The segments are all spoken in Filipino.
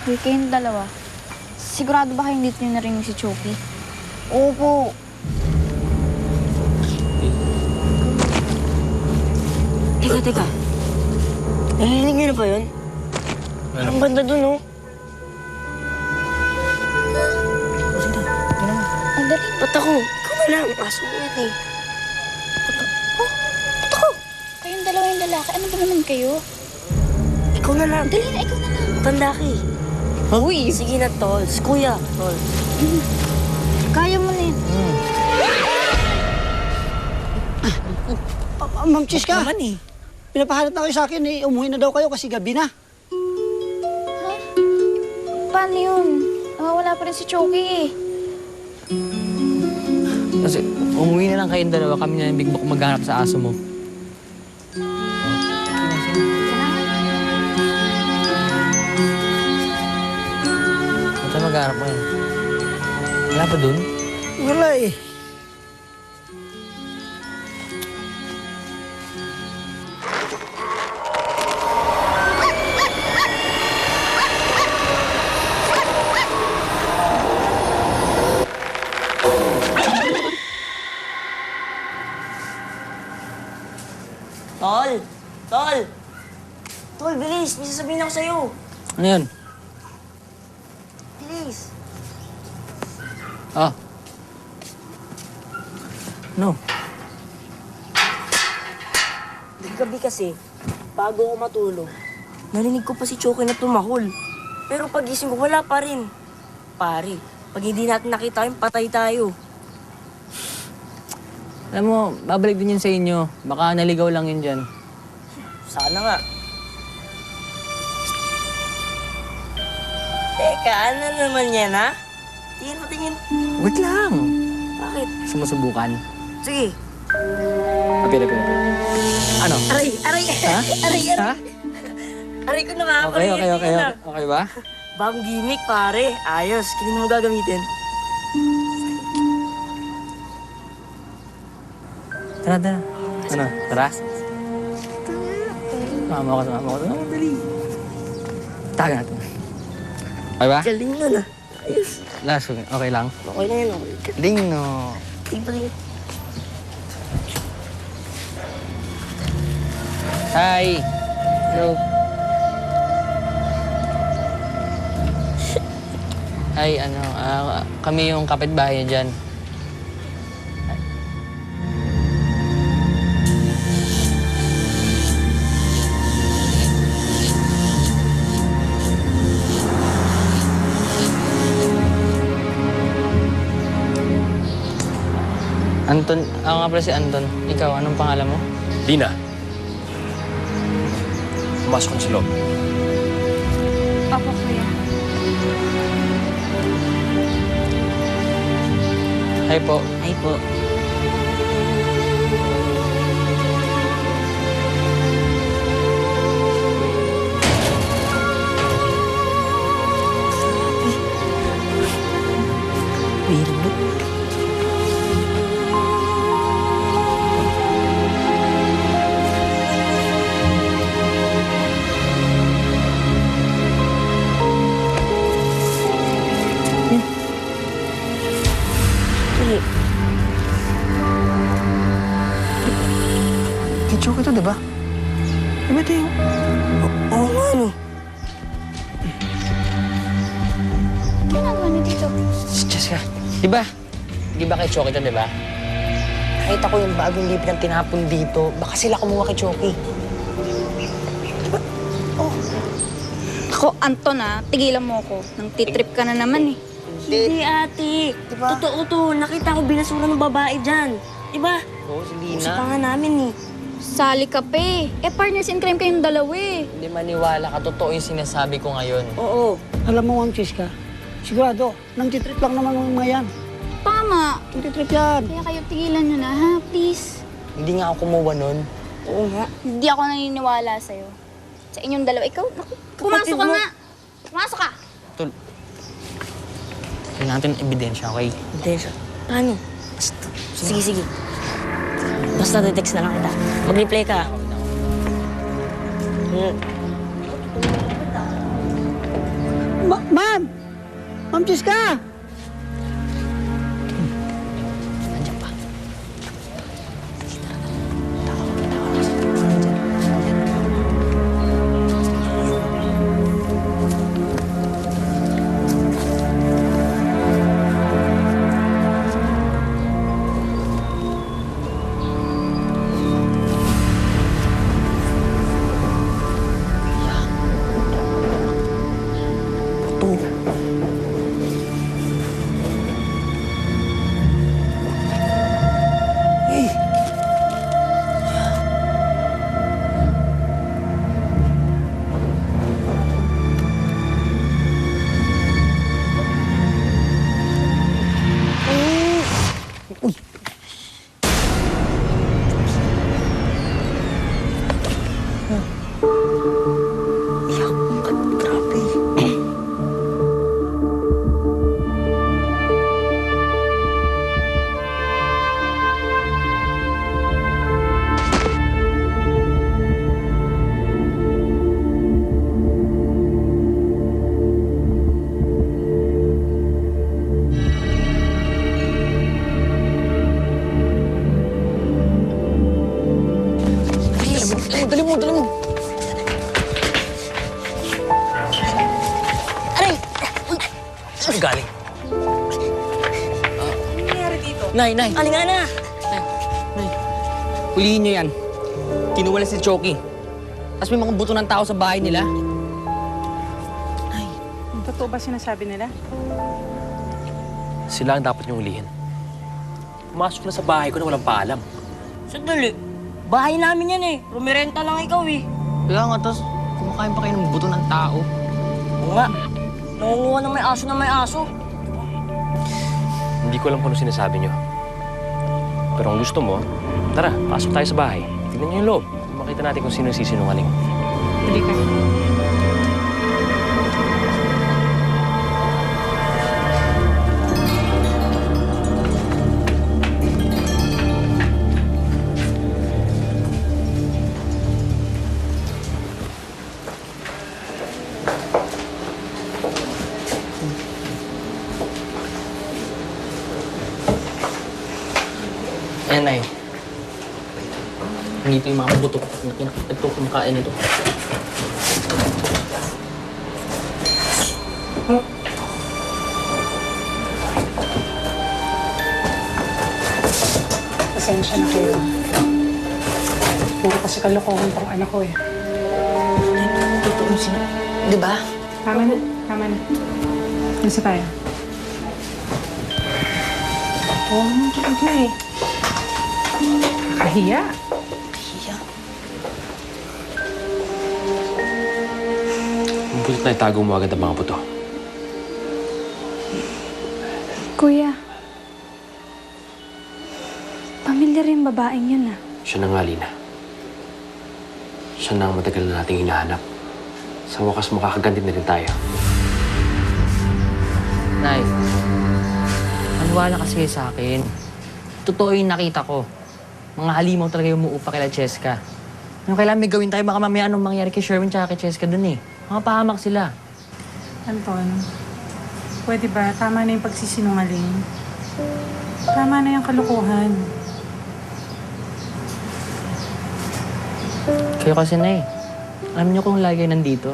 Hoy, kayong dalawa. Sigurado ba kayong dito nyo narinig si Choki? Opo. Teka. Narinig niyo na ba yun? Ano? Ang ganda dun, oh. Ang dali. Ba't ako? Ikaw na lang. Aso mo yan, eh. Ba't ako? Kayong dalawa yung lalaki. Ano ba naman kayo? Ikaw na lang. Dali na, ikaw na lang. Matanda ka, eh. Uy! Sige na, Tols. Kuya, Tol. Kaya mo na yun. Ma'am Chiska, Naman eh. pinapahanap na kayo sa akin eh. Umuwi na daw kayo kasi gabi na. Paano yun? Nawawala pa rin si Choki eh. Kasi umuwi na lang kayong dalawa, kami na yung Big Book maghanap sa aso mo. Ba't tayo maghanap mo yun? Wala pa dun? Wala eh. Tol! Tol! Tol, bilis. May sasabihin ako sa'yo. Ano yun? Bilis. Ah. No. Gabi kasi, bago ako matulog, narinig ko pa si Choki na tumahol. Pero pagising ko, wala pa rin. Pare, pag hindi natin nakita yung patay tayo. Alam mo, babalik din yun sa inyo. Baka naligaw lang yun dyan. Sana nga. Teka, ano naman yan, ha? Tingin mo, tingin. Wait lang. Bakit? Sumusubukan. Sige. Apira. Ano? Aray! Ha? Aray! Ha? Aray ko na nga, Okay. Tingin na. Okay ba? Bagong gimmick, pare. Ayos. Kinin mo gagamitin. Tara. Ano? Tara? Sumama ko. Dali. Taga natin. Okay ba? Galing na na. Ayos. Last one. Okay lang? Okay na yan, okay. Ding no. Tingin. Hi. Hello. Hi, kami yung kapitbahay niya dyan. Anton, ako nga pala si Anton. Ikaw, anong pangalan mo? Dina. Pumasok ka sa loob. Opo, kuya. Hi po. Ay po. Weirdo. Kichuki to, di ba? Diba ito yung... Oo nga, no. Ginagawa niyo dito? Jessica, di ba? Di ba kay Choki to, di ba? Nakita ko yung bagong libre ng tinapon dito. Baka sila kumuha kay Choki. Ako, Anton tigilan mo ako. Nang titrip ka na naman eh. Hindi, ate. Totoo to. Nakita ko binasura ng babae dyan. Diba? Oo, si Usapangan namin eh. Sali ka pa eh. Partners in crime kayong dalawa eh. Hindi maniwala ka. Totoo yung sinasabi ko ngayon. Oo. Alam mo, Ma'am Chiska, sigurado, nang titrip lang naman ng mga yan. Tama. Nang titrip yan. Kaya kayo tigilan nyo na, ha? Please. Hindi nga ako kumuha nun. Oo nga. Hindi ako naniniwala sa'yo. Sa inyong dalawa. Ikaw, naku, pumasok ka mo. nga. Pumasok ka. Tul. Tingnan natin ang ebidensya, okay? Hindi siya. Paano? Sige. Basta text na lang kita. Mag-reply ka. Ma'am! Ma'am Jessica! Nandiyan pa. Grabe. Dali mo, dali mo. Aray! Uy! Saan ka galing? Ano nangyari dito? Nay, Nay. Alinga na! Nay. Hulihin niyo yan. Kinuwala si Choki. Tapos may mga buto ng tao sa bahay nila. Totoo ba sinasabi nila? Sila ang dapat niyong ulihin. Pumasok na sa bahay ko na walang paalam. Sandali. Bahay namin yan eh. Rumirenta lang ikaw eh. Kaya nga, tapos kumakain pa kayo ng buto ng tao. Oo nga. Nangunguha ng may aso na may aso. Hindi ko alam kung ano sinasabi niyo. Pero kung gusto mo, tara, pasok tayo sa bahay. Tignan niyo yung loob. Makita natin kung sino sisinungaling. Dali ka. Ayan, Nay. Nandito yung mga buto. Ito, kumakain ito. Pasensya na kayo. Puro kasi kalokohan tong anak ko eh. Totoo sila. Di ba? Tama na, tama na. Nasa tayo. Oo, talaga eh. Kahiya. Hiya. Mabutit na itago mo agad ang mga buto. Kuya, pamilya rin babaeng yun ah. Siya na nga, Lina. Siya na ang matagal na nating hinahanap. Sa wakas, makakaganti na rin tayo. Nay, maniwala kasi sa akin. Totoo yung nakita ko. Mga halimaw talaga yung umuupa kila Cheska. Yung kailangan may gawin tayo, baka mamaya anong mangyari kay Sherwin tsaka kay Cheska dun eh. Mga pahamak sila. Anton, pwede ba? Tama na yung pagsisinungaling. Tama na yung kalokohan. Kayo kasi na eh. Alam niyo kung lagi kayo nandito.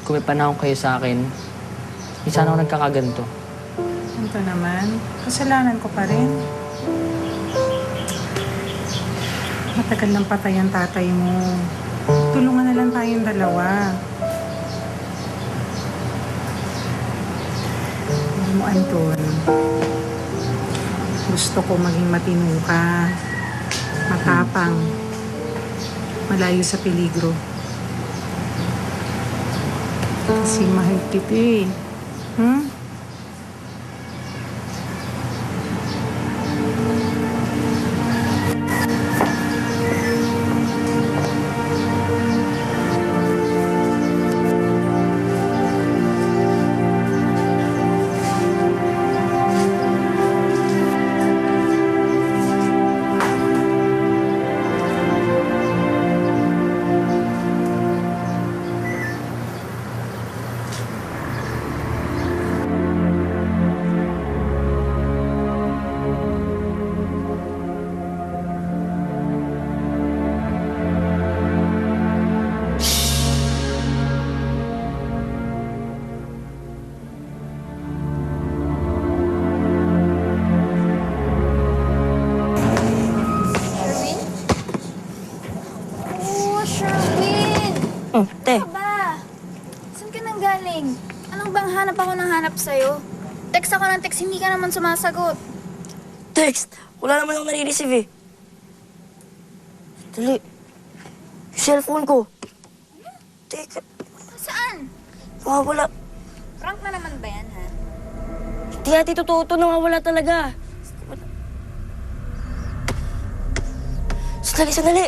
Kung may panahon kayo sa akin, hindi sana ako nagkakaganto. Ito naman, kasalanan ko pa rin. Matagal nang patay ang tatay mo. Tulungan na lang tayong dalawa. Alam mo, Anton, gusto ko maging matino ka, matapang, malayo sa peligro. Kasi mahal kita eh. Hmm? Te, Ba, saan ka nang galing? Anong bang hanap ako ng hanap sa'yo? Text ako ng text, hindi ka naman sumasagot. text. Wala naman ako nare-receive eh. Dali. Yung cellphone ko. Teka, Saan? wala. Prank na naman ba yan, ha? Hindi natin totoo ito, nawawala talaga. Sandali.